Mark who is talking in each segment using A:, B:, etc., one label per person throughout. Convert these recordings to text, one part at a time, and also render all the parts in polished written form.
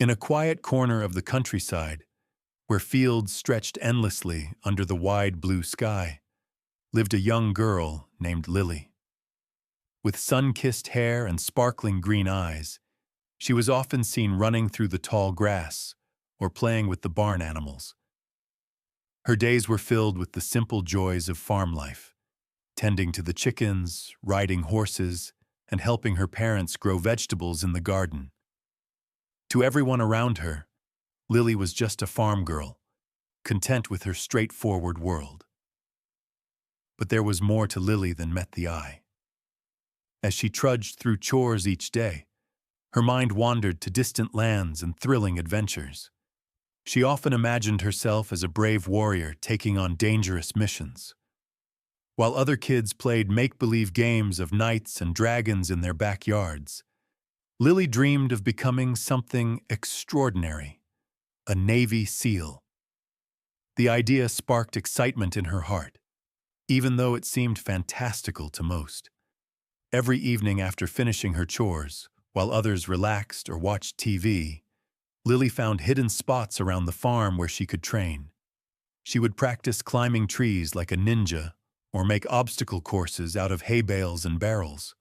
A: In a quiet corner of the countryside, where fields stretched endlessly under the wide blue sky, lived a young girl named Lily. With sun-kissed hair and sparkling green eyes, she was often seen running through the tall grass or playing with the barn animals. Her days were filled with the simple joys of farm life, tending to the chickens, riding horses, and helping her parents grow vegetables in the garden. To everyone around her, Lily was just a farm girl, content with her straightforward world. But there was more to Lily than met the eye. As she trudged through chores each day, her mind wandered to distant lands and thrilling adventures. She often imagined herself as a brave warrior taking on dangerous missions. While other kids played make-believe games of knights and dragons in their backyards, Lily dreamed of becoming something extraordinary, a Navy SEAL. The idea sparked excitement in her heart, even though it seemed fantastical to most. Every evening after finishing her chores, while others relaxed or watched TV, Lily found hidden spots around the farm where she could train. She would practice climbing trees like a ninja or make obstacle courses out of hay bales and barrels.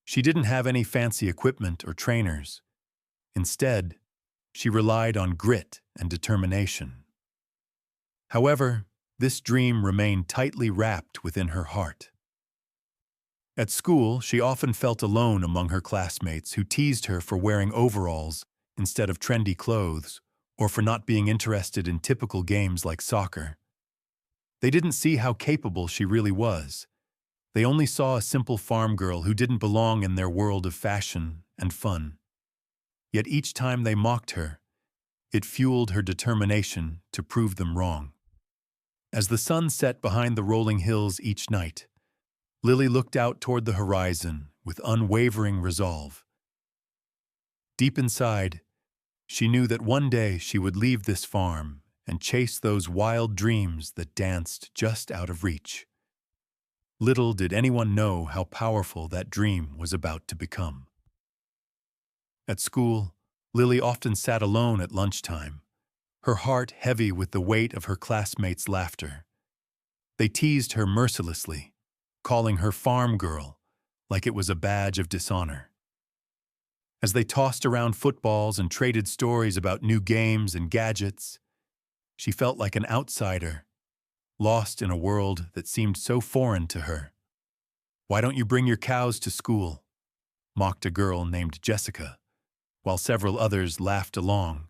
A: She didn't have any fancy equipment or trainers. Instead, she relied on grit and determination. However, this dream remained tightly wrapped within her heart. At school, she often felt alone among her classmates who teased her for wearing overalls instead of trendy clothes or for not being interested in typical games like soccer. They didn't see how capable she really was. They only saw a simple farm girl who didn't belong in their world of fashion and fun. Yet each time they mocked her, it fueled her determination to prove them wrong. As the sun set behind the rolling hills each night, Lily looked out toward the horizon with unwavering resolve. Deep inside, she knew that one day she would leave this farm and chase those wild dreams that danced just out of reach. Little did anyone know how powerful that dream was about to become. At school, Lily often sat alone at lunchtime, her heart heavy with the weight of her classmates' laughter. They teased her mercilessly, calling her farm girl like it was a badge of dishonor. As they tossed around footballs and traded stories about new games and gadgets, she felt like an outsider, lost in a world that seemed so foreign to her. "Why don't you bring your cows to school?" mocked a girl named Jessica, while several others laughed along.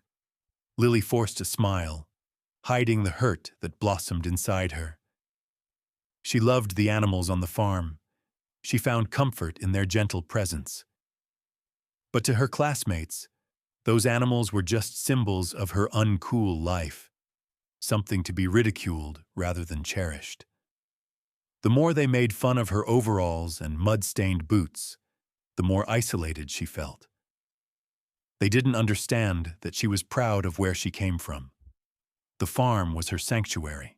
A: Lily forced a smile, hiding the hurt that blossomed inside her. She loved the animals on the farm. She found comfort in their gentle presence. But to her classmates, those animals were just symbols of her uncool life, something to be ridiculed rather than cherished. The more they made fun of her overalls and mud-stained boots, the more isolated she felt. They didn't understand that she was proud of where she came from. The farm was her sanctuary.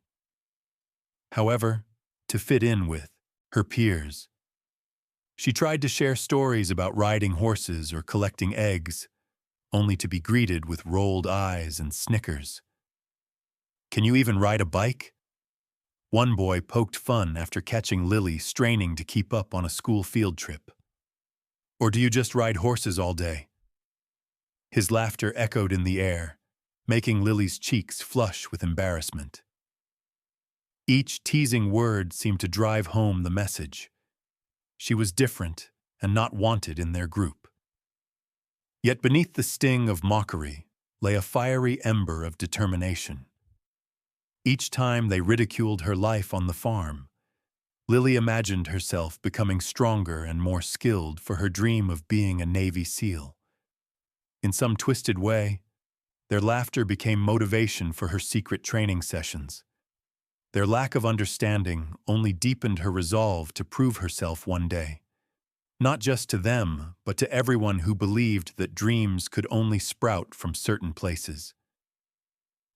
A: However, to fit in with her peers, she tried to share stories about riding horses or collecting eggs, only to be greeted with rolled eyes and snickers. "Can you even ride a bike?" One boy poked fun after catching Lily straining to keep up on a school field trip. "Or do you just ride horses all day?" His laughter echoed in the air, making Lily's cheeks flush with embarrassment. Each teasing word seemed to drive home the message. She was different and not wanted in their group. Yet beneath the sting of mockery lay a fiery ember of determination. Each time they ridiculed her life on the farm, Lily imagined herself becoming stronger and more skilled for her dream of being a Navy SEAL. In some twisted way, their laughter became motivation for her secret training sessions. Their lack of understanding only deepened her resolve to prove herself one day, not just to them, but to everyone who believed that dreams could only sprout from certain places.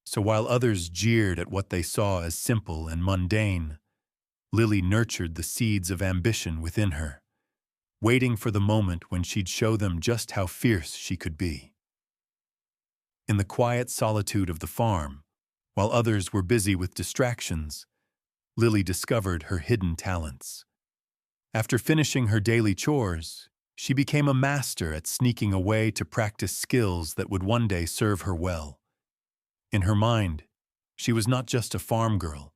A: So while others jeered at what they saw as simple and mundane, Lily nurtured the seeds of ambition within her, waiting for the moment when she'd show them just how fierce she could be. In the quiet solitude of the farm, while others were busy with distractions, Lily discovered her hidden talents. After finishing her daily chores, she became a master at sneaking away to practice skills that would one day serve her well. In her mind, she was not just a farm girl.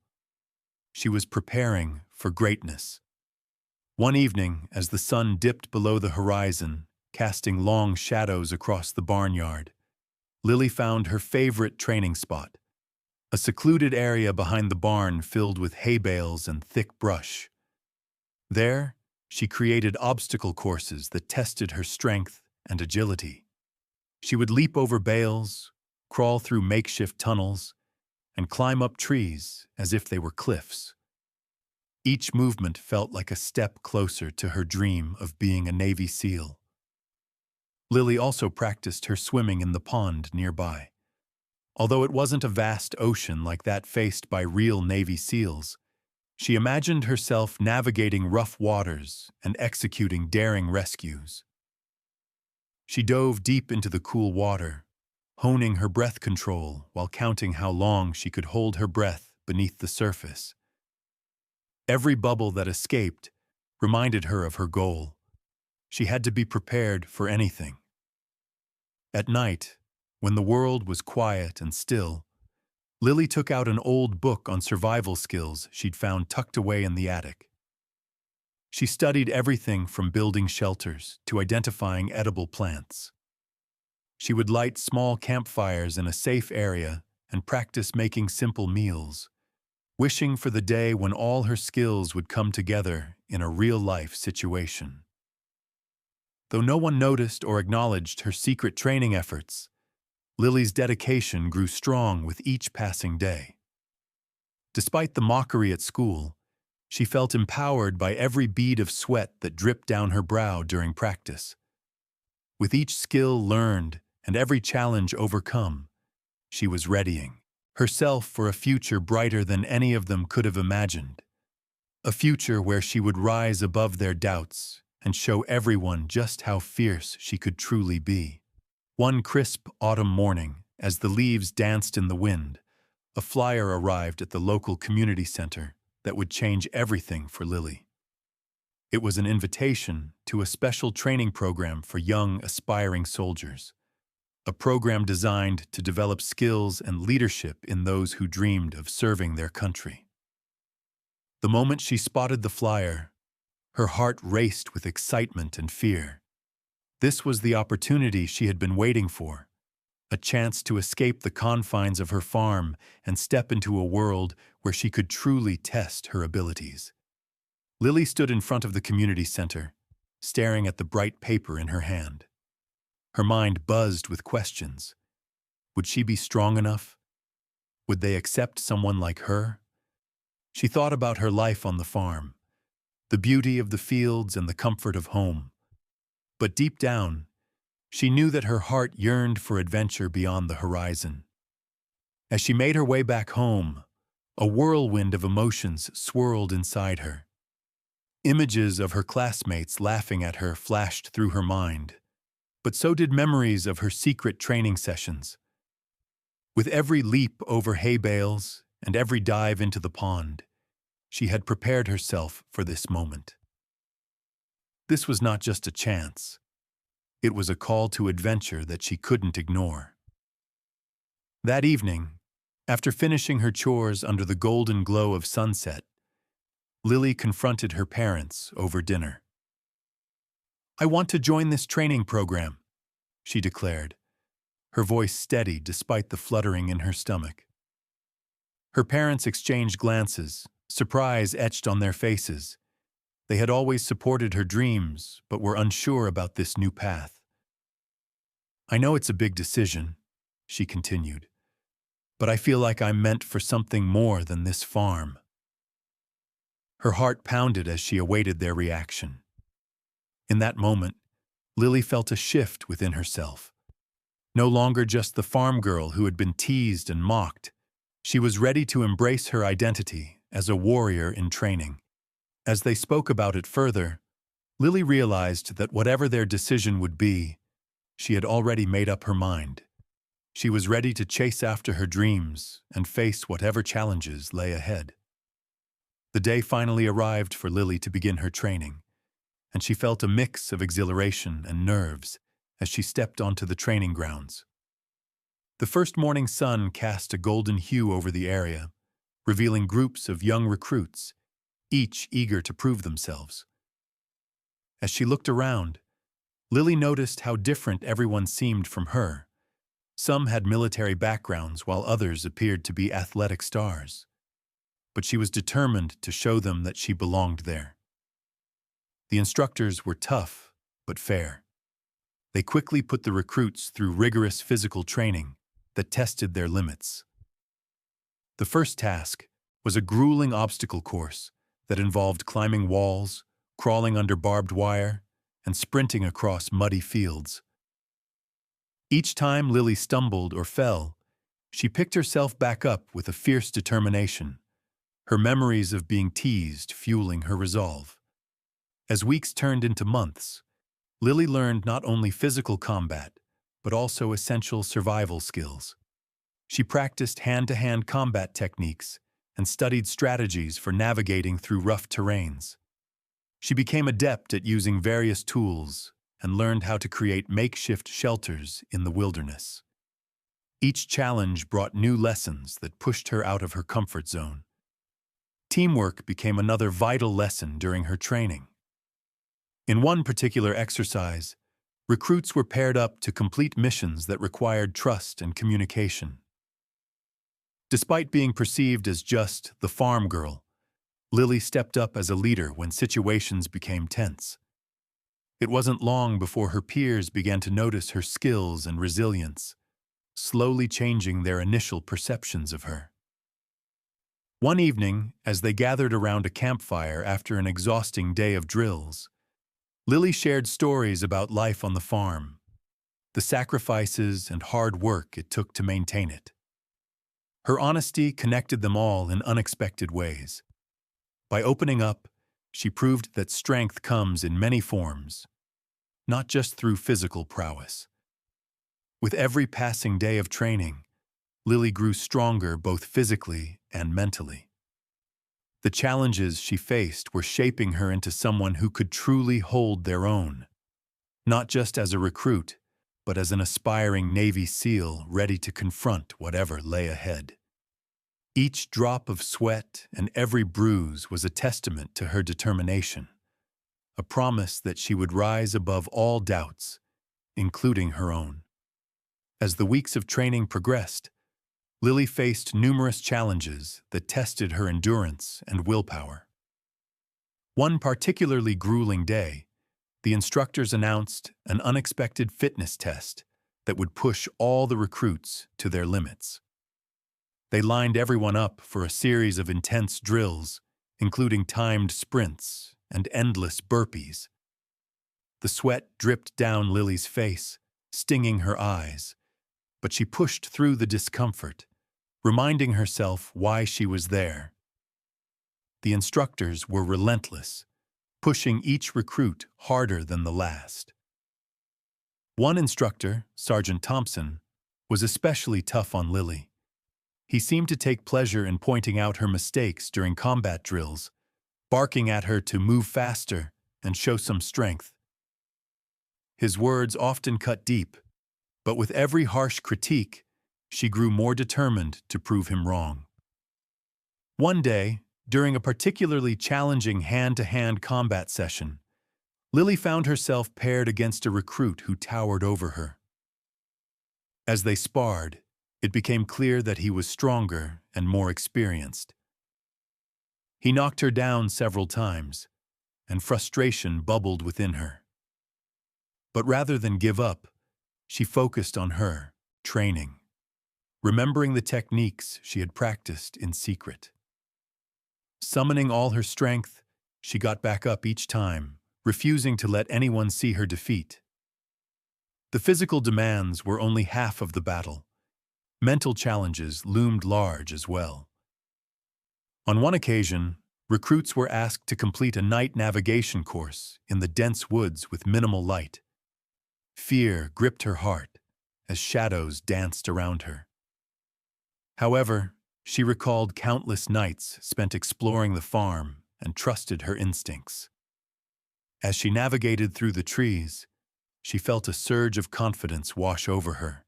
A: She was preparing for greatness. One evening, as the sun dipped below the horizon, casting long shadows across the barnyard, Lily found her favorite training spot, a secluded area behind the barn filled with hay bales and thick brush. There, she created obstacle courses that tested her strength and agility. She would leap over bales, crawl through makeshift tunnels, and climb up trees as if they were cliffs. Each movement felt like a step closer to her dream of being a Navy SEAL. Lily also practiced her swimming in the pond nearby. Although it wasn't a vast ocean like that faced by real Navy SEALs, she imagined herself navigating rough waters and executing daring rescues. She dove deep into the cool water, honing her breath control while counting how long she could hold her breath beneath the surface. Every bubble that escaped reminded her of her goal. She had to be prepared for anything. At night, when the world was quiet and still, Lily took out an old book on survival skills she'd found tucked away in the attic. She studied everything from building shelters to identifying edible plants. She would light small campfires in a safe area and practice making simple meals, wishing for the day when all her skills would come together in a real-life situation. Though no one noticed or acknowledged her secret training efforts, Lily's dedication grew strong with each passing day. Despite the mockery at school, she felt empowered by every bead of sweat that dripped down her brow during practice. With each skill learned and every challenge overcome, she was readying herself for a future brighter than any of them could have imagined. A future where she would rise above their doubts and show everyone just how fierce she could truly be. One crisp autumn morning, as the leaves danced in the wind, a flyer arrived at the local community center that would change everything for Lily. It was an invitation to a special training program for young, aspiring soldiers, a program designed to develop skills and leadership in those who dreamed of serving their country. The moment she spotted the flyer, her heart raced with excitement and fear. This was the opportunity she had been waiting for, a chance to escape the confines of her farm and step into a world where she could truly test her abilities. Lily stood in front of the community center, staring at the bright paper in her hand. Her mind buzzed with questions. Would she be strong enough? Would they accept someone like her? She thought about her life on the farm, the beauty of the fields and the comfort of home. But deep down, she knew that her heart yearned for adventure beyond the horizon. As she made her way back home, a whirlwind of emotions swirled inside her. Images of her classmates laughing at her flashed through her mind, but so did memories of her secret training sessions. With every leap over hay bales and every dive into the pond, she had prepared herself for this moment. This was not just a chance. It was a call to adventure that she couldn't ignore. That evening, after finishing her chores under the golden glow of sunset, Lily confronted her parents over dinner. "I want to join this training program," she declared, her voice steady despite the fluttering in her stomach. Her parents exchanged glances, surprise etched on their faces. They had always supported her dreams, but were unsure about this new path. "I know it's a big decision," she continued, "but I feel like I'm meant for something more than this farm." Her heart pounded as she awaited their reaction. In that moment, Lily felt a shift within herself. No longer just the farm girl who had been teased and mocked, she was ready to embrace her identity as a warrior in training. As they spoke about it further, Lily realized that whatever their decision would be, she had already made up her mind. She was ready to chase after her dreams and face whatever challenges lay ahead. The day finally arrived for Lily to begin her training, and she felt a mix of exhilaration and nerves as she stepped onto the training grounds. The first morning sun cast a golden hue over the area, revealing groups of young recruits, each eager to prove themselves. As she looked around, Lily noticed how different everyone seemed from her. Some had military backgrounds while others appeared to be athletic stars. But she was determined to show them that she belonged there. The instructors were tough, but fair. They quickly put the recruits through rigorous physical training that tested their limits. The first task was a grueling obstacle course that involved climbing walls, crawling under barbed wire, and sprinting across muddy fields. Each time Lily stumbled or fell, she picked herself back up with a fierce determination, her memories of being teased fueling her resolve. As weeks turned into months, Lily learned not only physical combat, but also essential survival skills. She practiced hand-to-hand combat techniques and studied strategies for navigating through rough terrains. She became adept at using various tools and learned how to create makeshift shelters in the wilderness. Each challenge brought new lessons that pushed her out of her comfort zone. Teamwork became another vital lesson during her training. In one particular exercise, recruits were paired up to complete missions that required trust and communication. Despite being perceived as just the farm girl, Lily stepped up as a leader when situations became tense. It wasn't long before her peers began to notice her skills and resilience, slowly changing their initial perceptions of her. One evening, as they gathered around a campfire after an exhausting day of drills, Lily shared stories about life on the farm, the sacrifices and hard work it took to maintain it. Her honesty connected them all in unexpected ways. By opening up, she proved that strength comes in many forms, not just through physical prowess. With every passing day of training, Lily grew stronger both physically and mentally. The challenges she faced were shaping her into someone who could truly hold their own, not just as a recruit, but as an aspiring Navy SEAL ready to confront whatever lay ahead. Each drop of sweat and every bruise was a testament to her determination, a promise that she would rise above all doubts, including her own. As the weeks of training progressed, Lily faced numerous challenges that tested her endurance and willpower. One particularly grueling day, the instructors announced an unexpected fitness test that would push all the recruits to their limits. They lined everyone up for a series of intense drills, including timed sprints and endless burpees. The sweat dripped down Lily's face, stinging her eyes, but she pushed through the discomfort, reminding herself why she was there. The instructors were relentless, pushing each recruit harder than the last. One instructor, Sergeant Thompson, was especially tough on Lily. He seemed to take pleasure in pointing out her mistakes during combat drills, barking at her to move faster and show some strength. His words often cut deep, but with every harsh critique, she grew more determined to prove him wrong. One day, during a particularly challenging hand-to-hand combat session, Lily found herself paired against a recruit who towered over her. As they sparred, it became clear that he was stronger and more experienced. He knocked her down several times, and frustration bubbled within her. But rather than give up, she focused on her training, remembering the techniques she had practiced in secret. Summoning all her strength, she got back up each time, refusing to let anyone see her defeat. The physical demands were only half of the battle. Mental challenges loomed large as well. On one occasion, recruits were asked to complete a night navigation course in the dense woods with minimal light. Fear gripped her heart as shadows danced around her. However, she recalled countless nights spent exploring the farm and trusted her instincts. As she navigated through the trees, she felt a surge of confidence wash over her.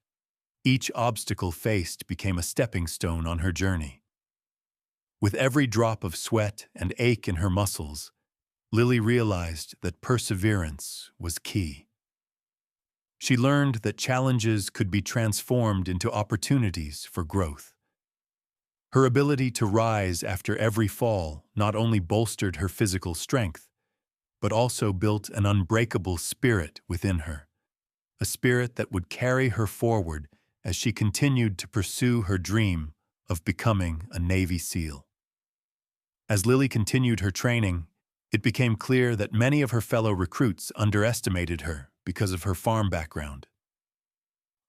A: Each obstacle faced became a stepping stone on her journey. With every drop of sweat and ache in her muscles, Lily realized that perseverance was key. She learned that challenges could be transformed into opportunities for growth. Her ability to rise after every fall not only bolstered her physical strength, but also built an unbreakable spirit within her, a spirit that would carry her forward as she continued to pursue her dream of becoming a Navy SEAL. As Lily continued her training, it became clear that many of her fellow recruits underestimated her because of her farm background.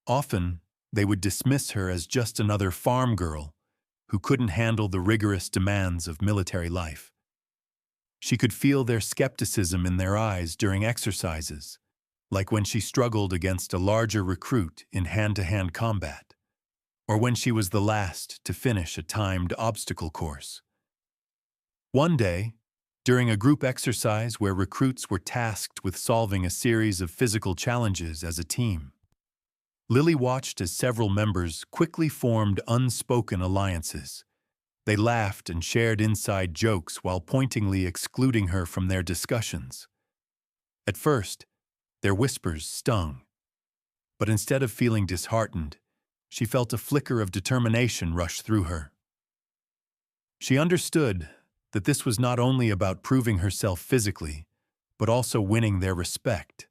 A: Often, they would dismiss her as just another farm girl who couldn't handle the rigorous demands of military life. She could feel their skepticism in their eyes during exercises, like when she struggled against a larger recruit in hand-to-hand combat, or when she was the last to finish a timed obstacle course. One day, during a group exercise where recruits were tasked with solving a series of physical challenges as a team, Lily watched as several members quickly formed unspoken alliances. They laughed and shared inside jokes while pointedly excluding her from their discussions. At first, their whispers stung, but instead of feeling disheartened, she felt a flicker of determination rush through her. She understood that this was not only about proving herself physically, but also winning their respect.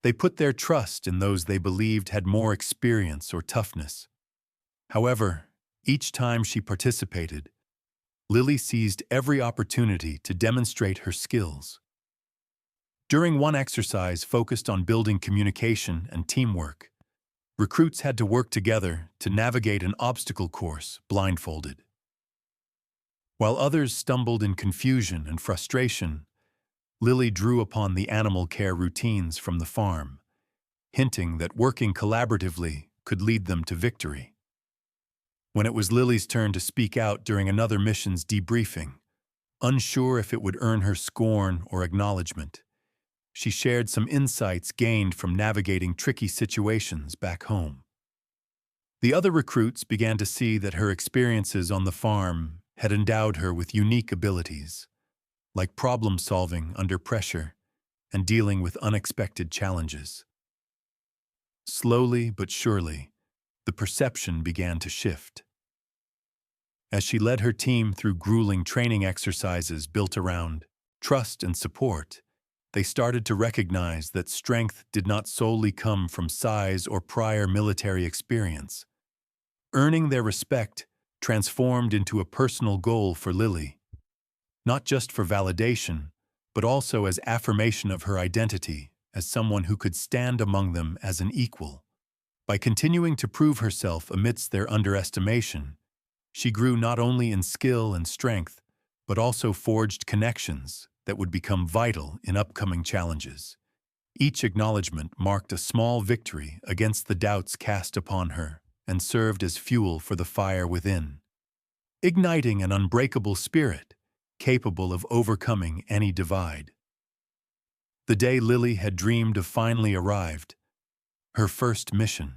A: They put their trust in those they believed had more experience or toughness. However, each time she participated, Lily seized every opportunity to demonstrate her skills. During one exercise focused on building communication and teamwork, recruits had to work together to navigate an obstacle course blindfolded. While others stumbled in confusion and frustration, Lily drew upon the animal care routines from the farm, hinting that working collaboratively could lead them to victory. When it was Lily's turn to speak out during another mission's debriefing, unsure if it would earn her scorn or acknowledgement, she shared some insights gained from navigating tricky situations back home. The other recruits began to see that her experiences on the farm had endowed her with unique abilities, like problem-solving under pressure and dealing with unexpected challenges. Slowly but surely, the perception began to shift. As she led her team through grueling training exercises built around trust and support, they started to recognize that strength did not solely come from size or prior military experience. Earning their respect transformed into a personal goal for Lily, not just for validation, but also as affirmation of her identity as someone who could stand among them as an equal. By continuing to prove herself amidst their underestimation, she grew not only in skill and strength, but also forged connections that would become vital in upcoming challenges. Each acknowledgement marked a small victory against the doubts cast upon her and served as fuel for the fire within, igniting an unbreakable spirit capable of overcoming any divide. The day Lily had dreamed of finally arrived, her first mission.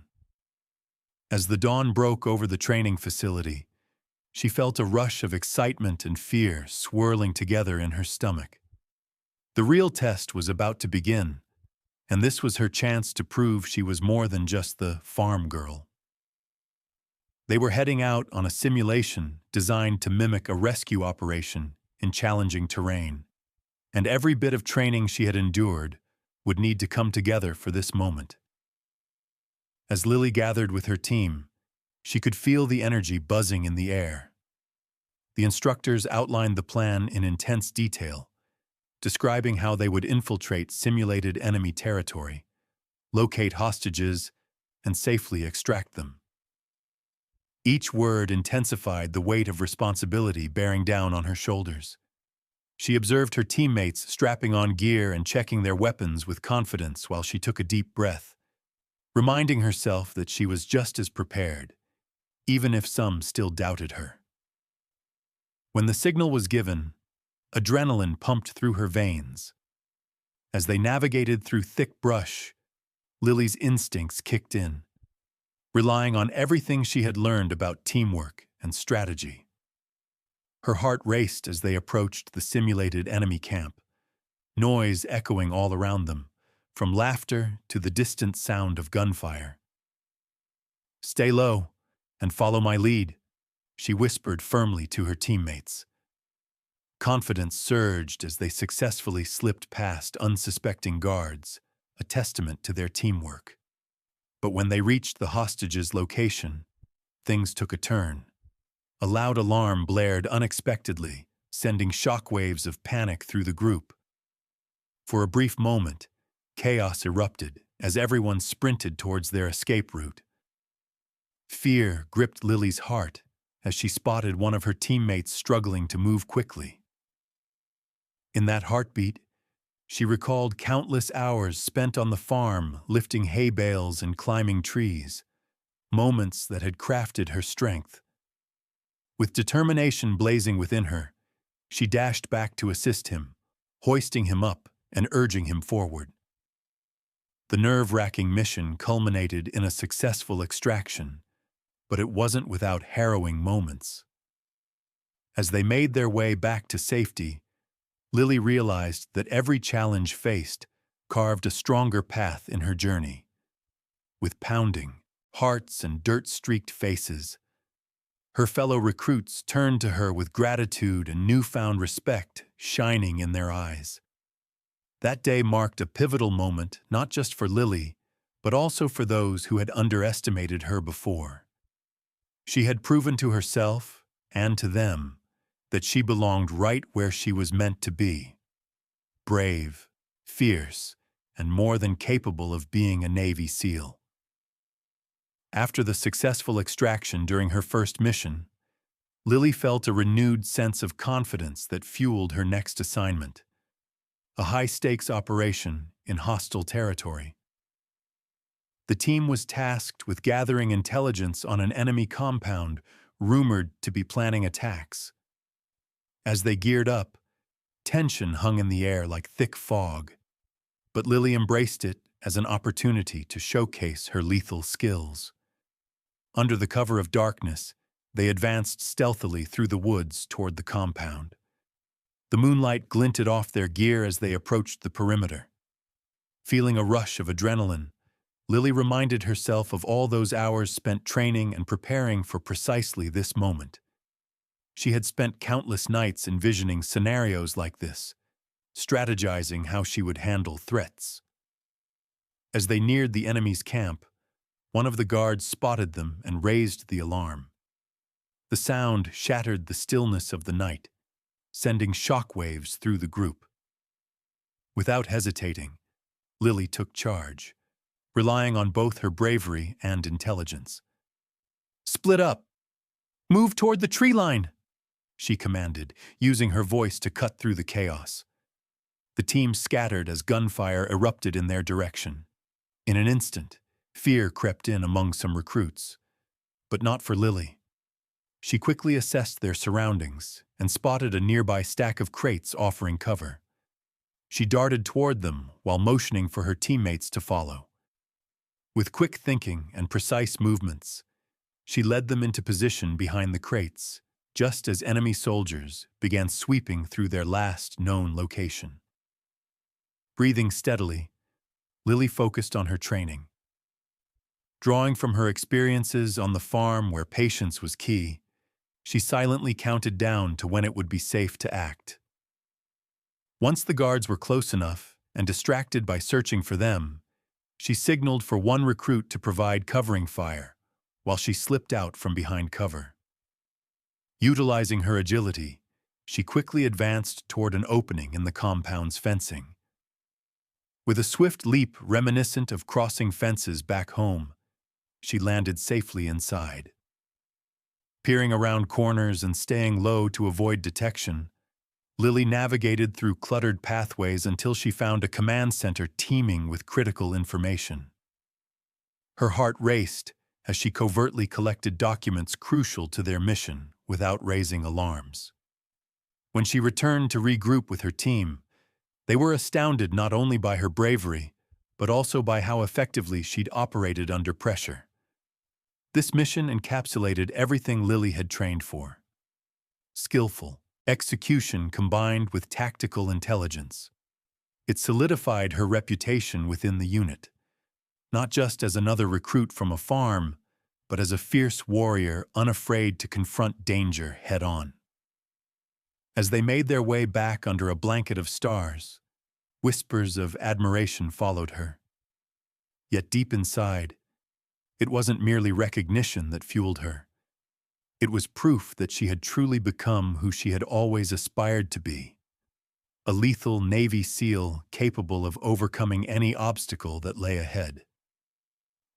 A: As the dawn broke over the training facility, she felt a rush of excitement and fear swirling together in her stomach. The real test was about to begin, and this was her chance to prove she was more than just the farm girl. They were heading out on a simulation designed to mimic a rescue operation in challenging terrain, and every bit of training she had endured would need to come together for this moment. As Lily gathered with her team, she could feel the energy buzzing in the air. The instructors outlined the plan in intense detail, describing how they would infiltrate simulated enemy territory, locate hostages, and safely extract them. Each word intensified the weight of responsibility bearing down on her shoulders. She observed her teammates strapping on gear and checking their weapons with confidence while she took a deep breath. reminding herself that she was just as prepared, even if some still doubted her. When the signal was given, adrenaline pumped through her veins. As they navigated through thick brush, Lily's instincts kicked in, relying on everything she had learned about teamwork and strategy. Her heart raced as they approached the simulated enemy camp, noise echoing all around them, from laughter to the distant sound of gunfire. "Stay low and follow my lead," she whispered firmly to her teammates. Confidence surged as they successfully slipped past unsuspecting guards, a testament to their teamwork. But when they reached the hostages' location, things took a turn. A loud alarm blared unexpectedly, sending shockwaves of panic through the group. For a brief moment, chaos erupted as everyone sprinted towards their escape route. Fear gripped Lily's heart as she spotted one of her teammates struggling to move quickly. In that heartbeat, she recalled countless hours spent on the farm lifting hay bales and climbing trees, moments that had crafted her strength. With determination blazing within her, she dashed back to assist him, hoisting him up and urging him forward. The nerve-wracking mission culminated in a successful extraction, but it wasn't without harrowing moments. As they made their way back to safety, Lily realized that every challenge faced carved a stronger path in her journey. With pounding hearts and dirt-streaked faces, her fellow recruits turned to her with gratitude and newfound respect shining in their eyes. That day marked a pivotal moment not just for Lily, but also for those who had underestimated her before. She had proven to herself and to them that she belonged right where she was meant to be. Brave, fierce, and more than capable of being a Navy SEAL. After the successful extraction during her first mission, Lily felt a renewed sense of confidence that fueled her next assignment, a high-stakes operation in hostile territory. The team was tasked with gathering intelligence on an enemy compound rumored to be planning attacks. As they geared up, tension hung in the air like thick fog, but Lily embraced it as an opportunity to showcase her lethal skills. Under the cover of darkness, they advanced stealthily through the woods toward the compound. The moonlight glinted off their gear as they approached the perimeter. Feeling a rush of adrenaline, Lily reminded herself of all those hours spent training and preparing for precisely this moment. She had spent countless nights envisioning scenarios like this, strategizing how she would handle threats. As they neared the enemy's camp, one of the guards spotted them and raised the alarm. The sound shattered the stillness of the night, sending shockwaves through the group. Without hesitating, Lily took charge, relying on both her bravery and intelligence. "Split up! Move toward the tree line!" she commanded, using her voice to cut through the chaos. The team scattered as gunfire erupted in their direction. In an instant, fear crept in among some recruits, but not for Lily. She quickly assessed their surroundings and spotted a nearby stack of crates offering cover. She darted toward them while motioning for her teammates to follow. With quick thinking and precise movements, she led them into position behind the crates, just as enemy soldiers began sweeping through their last known location. Breathing steadily, Lily focused on her training. Drawing from her experiences on the farm where patience was key, she silently counted down to when it would be safe to act. Once the guards were close enough and distracted by searching for them, she signaled for one recruit to provide covering fire while she slipped out from behind cover. Utilizing her agility, she quickly advanced toward an opening in the compound's fencing. With a swift leap reminiscent of crossing fences back home, she landed safely inside. Peering around corners and staying low to avoid detection, Lily navigated through cluttered pathways until she found a command center teeming with critical information. Her heart raced as she covertly collected documents crucial to their mission without raising alarms. When she returned to regroup with her team, they were astounded not only by her bravery, but also by how effectively she'd operated under pressure. This mission encapsulated everything Lily had trained for. Skillful execution combined with tactical intelligence. It solidified her reputation within the unit, not just as another recruit from a farm, but as a fierce warrior unafraid to confront danger head-on. As they made their way back under a blanket of stars, whispers of admiration followed her. Yet deep inside, it wasn't merely recognition that fueled her. It was proof that she had truly become who she had always aspired to be. A lethal Navy SEAL capable of overcoming any obstacle that lay ahead.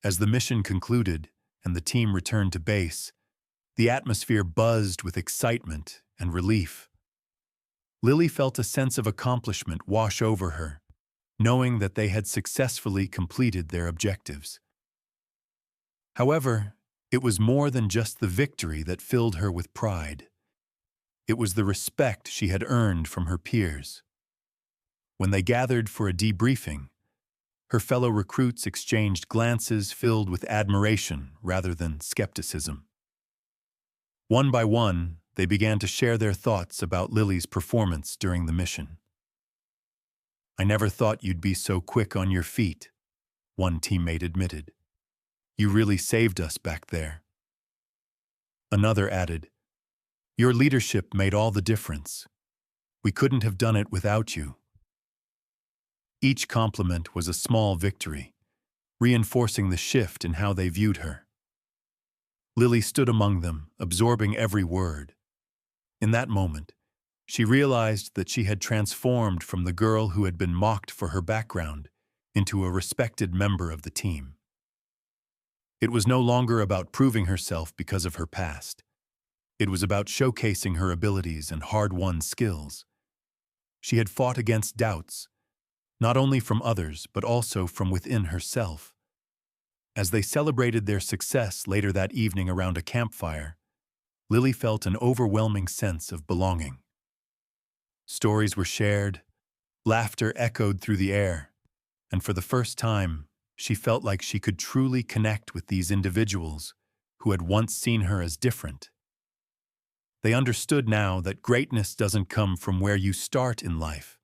A: As the mission concluded and the team returned to base, the atmosphere buzzed with excitement and relief. Lily felt a sense of accomplishment wash over her, knowing that they had successfully completed their objectives. However, it was more than just the victory that filled her with pride. It was the respect she had earned from her peers. When they gathered for a debriefing, her fellow recruits exchanged glances filled with admiration rather than skepticism. One by one, they began to share their thoughts about Lily's performance during the mission. "I never thought you'd be so quick on your feet," one teammate admitted. "You really saved us back there." Another added, "Your leadership made all the difference. We couldn't have done it without you." Each compliment was a small victory, reinforcing the shift in how they viewed her. Lily stood among them, absorbing every word. In that moment, she realized that she had transformed from the girl who had been mocked for her background into a respected member of the team. It was no longer about proving herself because of her past. It was about showcasing her abilities and hard-won skills. She had fought against doubts, not only from others but also from within herself. As they celebrated their success later that evening around a campfire, Lily felt an overwhelming sense of belonging. Stories were shared, laughter echoed through the air, and for the first time, she felt like she could truly connect with these individuals who had once seen her as different. They understood now that greatness doesn't come from where you start in life,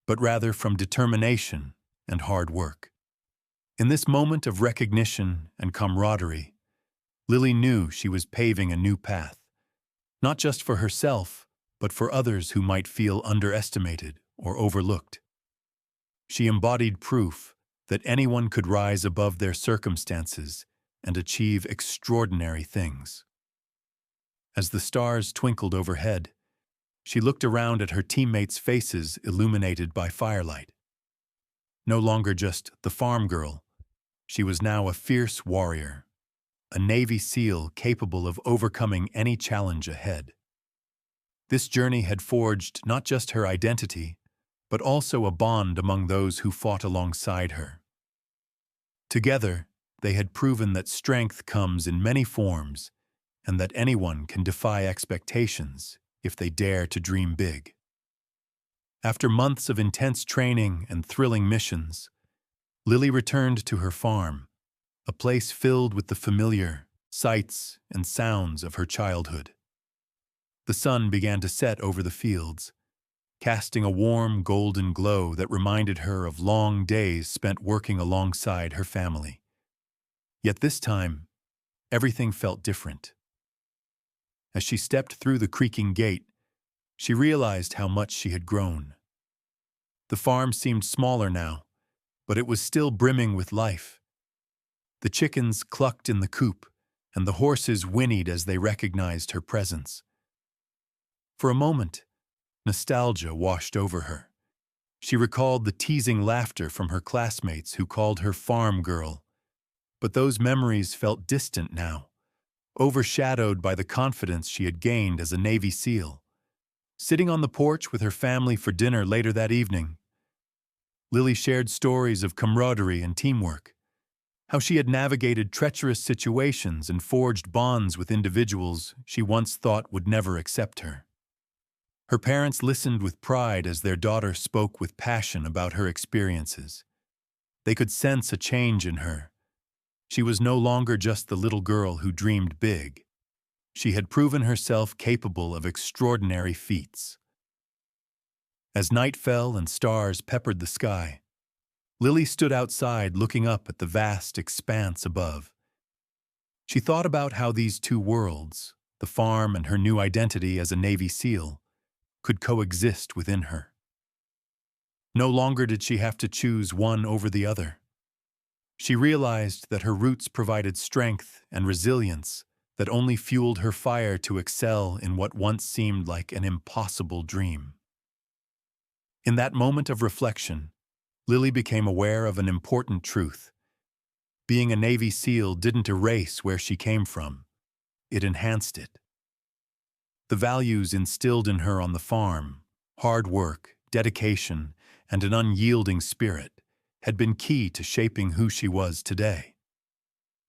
A: but rather from determination and hard work. In this moment of recognition and camaraderie, Lily knew she was paving a new path, not just for herself, but for others who might feel underestimated or overlooked. She embodied proof that anyone could rise above their circumstances and achieve extraordinary things. As the stars twinkled overhead, she looked around at her teammates' faces illuminated by firelight. No longer just the farm girl, she was now a fierce warrior, a Navy SEAL capable of overcoming any challenge ahead. This journey had forged not just her identity, but also a bond among those who fought alongside her. Together, they had proven that strength comes in many forms and that anyone can defy expectations if they dare to dream big. After months of intense training and thrilling missions, Lily returned to her farm, a place filled with the familiar sights and sounds of her childhood. The sun began to set over the fields, casting a warm golden glow that reminded her of long days spent working alongside her family. Yet this time, everything felt different. As she stepped through the creaking gate, she realized how much she had grown. The farm seemed smaller now, but it was still brimming with life. The chickens clucked in the coop, and the horses whinnied as they recognized her presence. For a moment, nostalgia washed over her. She recalled the teasing laughter from her classmates who called her farm girl. But those memories felt distant now, overshadowed by the confidence she had gained as a Navy SEAL. Sitting on the porch with her family for dinner later that evening, Lily shared stories of camaraderie and teamwork, how she had navigated treacherous situations and forged bonds with individuals she once thought would never accept her. Her parents listened with pride as their daughter spoke with passion about her experiences. They could sense a change in her. She was no longer just the little girl who dreamed big. She had proven herself capable of extraordinary feats. As night fell and stars peppered the sky, Lily stood outside looking up at the vast expanse above. She thought about how these two worlds, the farm and her new identity as a Navy SEAL, could coexist within her. No longer did she have to choose one over the other. She realized that her roots provided strength and resilience that only fueled her fire to excel in what once seemed like an impossible dream. In that moment of reflection, Lily became aware of an important truth. Being a Navy SEAL didn't erase where she came from. It enhanced it. The values instilled in her on the farm, hard work, dedication, and an unyielding spirit, had been key to shaping who she was today.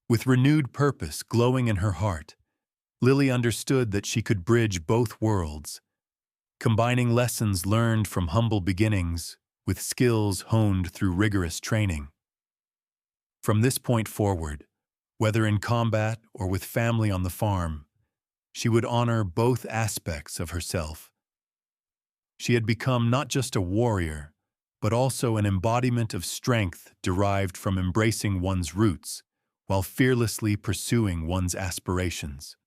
A: With renewed purpose glowing in her heart, Lily understood that she could bridge both worlds, combining lessons learned from humble beginnings with skills honed through rigorous training. From this point forward, whether in combat or with family on the farm, she would honor both aspects of herself. She had become not just a warrior, but also an embodiment of strength derived from embracing one's roots while fearlessly pursuing one's aspirations.